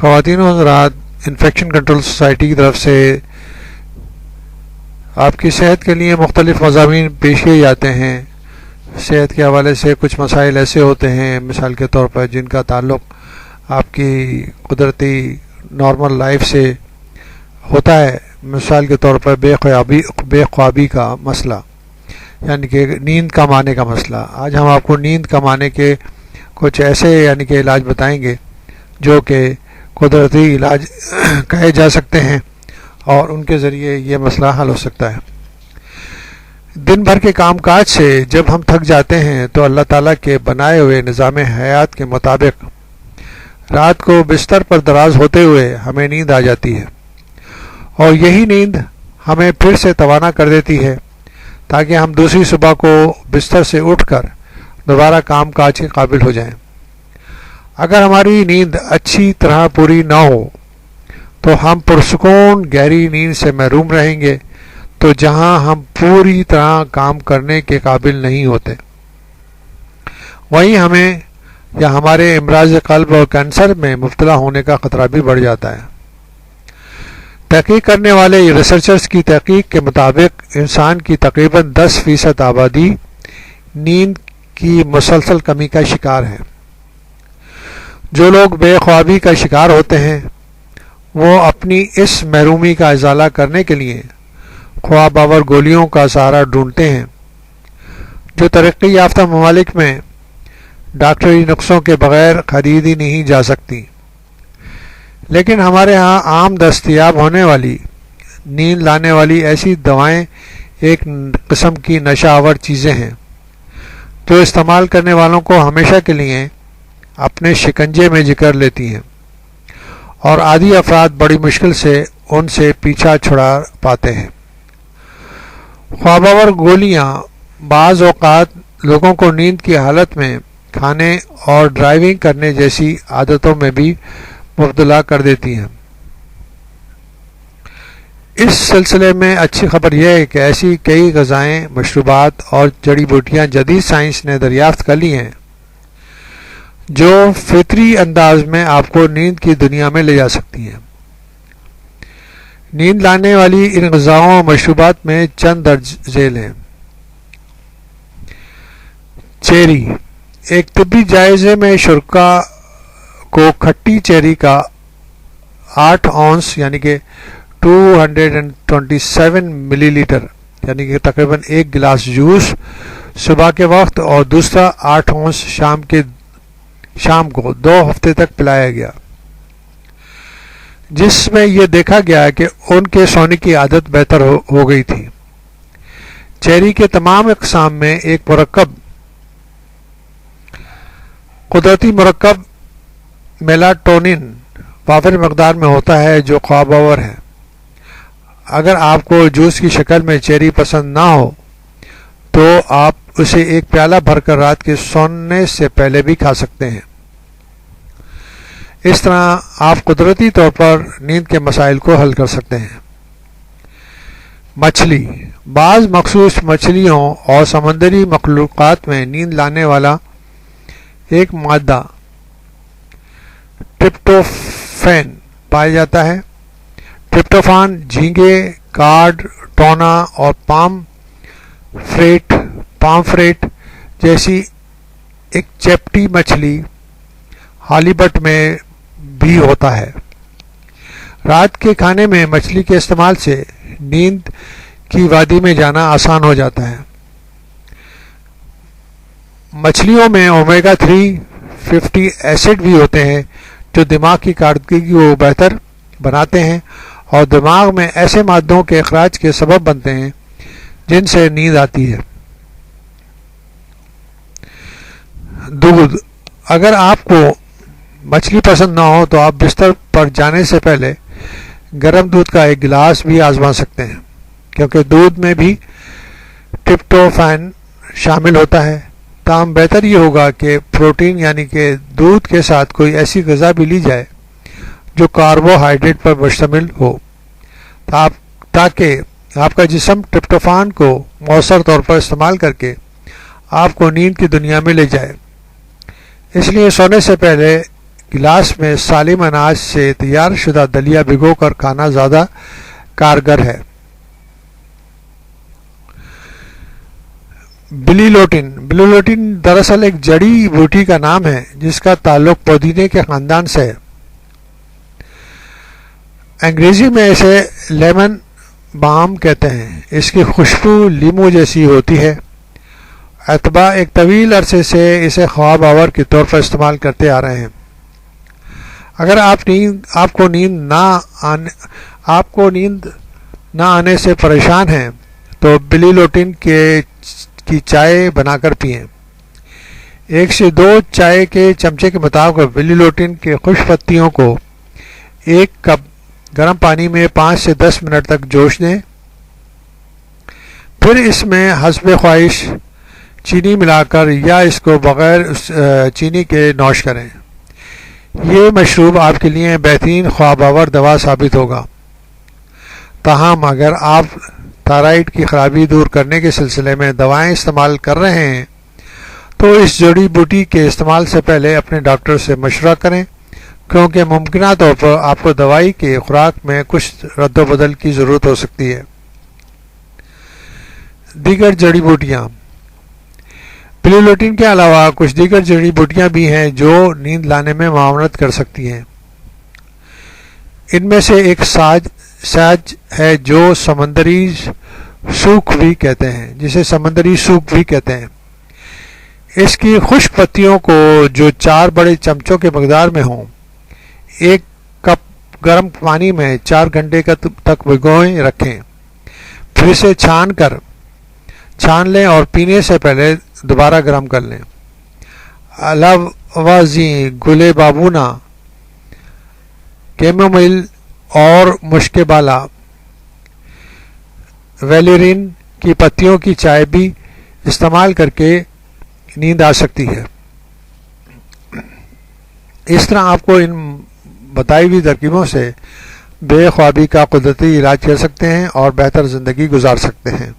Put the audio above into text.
خواتین و حضرات، انفیکشن کنٹرول سوسائٹی کی طرف سے آپ کی صحت کے لیے مختلف مضامین پیش کیے جاتے ہیں۔ صحت کے حوالے سے کچھ مسائل ایسے ہوتے ہیں مثال کے طور پر جن کا تعلق آپ کی قدرتی نارمل لائف سے ہوتا ہے، مثال کے طور پر بے خوابی کا مسئلہ، یعنی کہ نیند کم آنے کا مسئلہ۔ آج ہم آپ کو نیند کم آنے کے کچھ ایسے یعنی کہ علاج بتائیں گے جو کہ قدرتی علاج کہے جا سکتے ہیں اور ان کے ذریعے یہ مسئلہ حل ہو سکتا ہے۔ دن بھر کے کام کاج سے جب ہم تھک جاتے ہیں تو اللہ تعالیٰ کے بنائے ہوئے نظام حیات کے مطابق رات کو بستر پر دراز ہوتے ہوئے ہمیں نیند آ جاتی ہے، اور یہی نیند ہمیں پھر سے توانا کر دیتی ہے تاکہ ہم دوسری صبح کو بستر سے اٹھ کر دوبارہ کام کاج کے قابل ہو جائیں۔ اگر ہماری نیند اچھی طرح پوری نہ ہو تو ہم پرسکون گہری نیند سے محروم رہیں گے، تو جہاں ہم پوری طرح کام کرنے کے قابل نہیں ہوتے، وہیں ہمیں یا ہمارے امراض قلب اور کینسر میں مبتلا ہونے کا خطرہ بھی بڑھ جاتا ہے۔ تحقیق کرنے والے ریسرچرز کی تحقیق کے مطابق انسان کی تقریباً 10% آبادی نیند کی مسلسل کمی کا شکار ہے۔ جو لوگ بے خوابی کا شکار ہوتے ہیں وہ اپنی اس محرومی کا ازالہ کرنے کے لیے خواب آور گولیوں کا سہارا ڈھونڈتے ہیں، جو ترقی یافتہ ممالک میں ڈاکٹری نسخوں کے بغیر خریدی نہیں جا سکتی، لیکن ہمارے ہاں عام دستیاب ہونے والی نیند لانے والی ایسی دوائیں ایک قسم کی نشہ آور چیزیں ہیں جو استعمال کرنے والوں کو ہمیشہ کے لیے اپنے شکنجے میں جکر لیتی ہیں، اور عادی افراد بڑی مشکل سے ان سے پیچھا چھڑا پاتے ہیں۔ خواب آور گولیاں بعض اوقات لوگوں کو نیند کی حالت میں کھانے اور ڈرائیونگ کرنے جیسی عادتوں میں بھی مبتلا کر دیتی ہیں۔ اس سلسلے میں اچھی خبر یہ ہے کہ ایسی کئی غذائیں، مشروبات اور جڑی بوٹیاں جدید سائنس نے دریافت کر لی ہیں جو فطری انداز میں آپ کو نیند کی دنیا میں لے جا سکتی ہیں۔ نیند لانے والی ان غذاؤں اور مشروبات میں چند درج ذیل ہیں۔ چیری، ایک طبی جائزے میں شرکاء کو کھٹی چیری کا 8 اونس یعنی کہ 227 ملی لیٹر یعنی کہ تقریباً 1 گلاس جوس صبح کے وقت اور دوسرا 8 اونس شام کو 2 ہفتے تک پلایا گیا، جس میں یہ دیکھا گیا کہ ان کے سونے کی عادت بہتر ہو گئی تھی۔ چیری کے تمام اقسام میں ایک قدرتی مرکب میلاٹونن وافر مقدار میں ہوتا ہے جو خواب آور ہے۔ اگر آپ کو جوس کی شکل میں چیری پسند نہ ہو تو آپ اسے ایک پیالہ بھر کر رات کے سونے سے پہلے بھی کھا سکتے ہیں۔ اس طرح آپ قدرتی طور پر نیند کے مسائل کو حل کر سکتے ہیں۔ مچھلی، بعض مخصوص مچھلیوں اور سمندری مخلوقات میں نیند لانے والا ایک مادہ ٹرپٹوفین پایا جاتا ہے۔ ٹرپٹوفان جھینگے، کارڈ، ٹونا اور پام فریٹ جیسی ایک چیپٹی مچھلی ہالیبٹ میں بھی ہوتا ہے۔ رات کے کھانے میں مچھلی کے استعمال سے نیند کی وادی میں جانا آسان ہو جاتا ہے۔ مچھلیوں میں اومیگا 3 فیٹی ایسڈ بھی ہوتے ہیں جو دماغ کی کارکردگی کو بہتر بناتے ہیں اور دماغ میں ایسے مادوں کے اخراج کے سبب بنتے ہیں جن سے نیند آتی ہے۔ دودھ، اگر آپ کو مچھلی پسند نہ ہو تو آپ بستر پر جانے سے پہلے گرم دودھ کا 1 گلاس بھی آزما سکتے ہیں، کیونکہ دودھ میں بھی ٹرپٹوفین شامل ہوتا ہے۔ تاہم بہتر یہ ہوگا کہ پروٹین یعنی کہ دودھ کے ساتھ کوئی ایسی غذا بھی لی جائے جو کاربوہائیڈریٹ پر مشتمل ہو، تاکہ آپ کا جسم ٹرپٹوفان کو مؤثر طور پر استعمال کر کے آپ کو نیند کی دنیا میں لے جائے۔ اس لیے سونے سے پہلے گلاس میں سالم اناج سے تیار شدہ دلیا بھگو کر کھانا زیادہ کارگر ہے۔ بلی لوٹن دراصل ایک جڑی بوٹی کا نام ہے جس کا تعلق پودینے کے خاندان سے ہے۔ انگریزی میں اسے لیمن بام کہتے ہیں۔ اس کی خوشبو لیمو جیسی ہوتی ہے۔ اتباع ایک طویل عرصے سے اسے خواب آور کے طور پر استعمال کرتے آ رہے ہیں۔ اگر آپ کو نیند نہ آنے سے پریشان ہیں تو بلی لوٹن کی چائے بنا کر پئیں۔ 1 سے 2 چائے کے چمچے کے مطابق بلی لوٹن کے خشک پتیوں کو 1 کپ گرم پانی میں 5 سے 10 منٹ تک جوش دیں، پھر اس میں حسب خواہش چینی ملا کر یا اس کو بغیر چینی کے نوش کریں۔ یہ مشروب آپ کے لیے بہترین خواب آور دوا ثابت ہوگا۔ تاہم اگر آپ تھائرائیڈ کی خرابی دور کرنے کے سلسلے میں دوائیں استعمال کر رہے ہیں تو اس جڑی بوٹی کے استعمال سے پہلے اپنے ڈاکٹر سے مشورہ کریں، کیونکہ ممکنہ طور پر آپ کو دوائی کی خوراک میں کچھ رد و بدل کی ضرورت ہو سکتی ہے۔ دیگر جڑی بوٹیاں۔ بلی لوٹن کے علاوہ کچھ دیگر جڑی بوٹیاں بھی ہیں جو نیند لانے میں معاونت کر سکتی ہیں۔ ان میں سے ایک ساج ہے جو سمندری سوک بھی کہتے ہیں۔ اس کی خشک پتیوں کو جو 4 بڑے چمچوں کے مقدار میں ہوں 1 کپ گرم پانی میں 4 گھنٹے تک بھگوئے رکھیں، پھر اسے چھان لیں اور پینے سے پہلے دوبارہ گرم کر لیں۔ علاوہ گلے بابونا، کیمومائل اور مشک بالا، ویلیرین کی پتیوں کی چائے بھی استعمال کر کے نیند آ سکتی ہے۔ اس طرح آپ کو ان بتائی ہوئی ترکیبوں سے بے خوابی کا قدرتی علاج کر سکتے ہیں اور بہتر زندگی گزار سکتے ہیں۔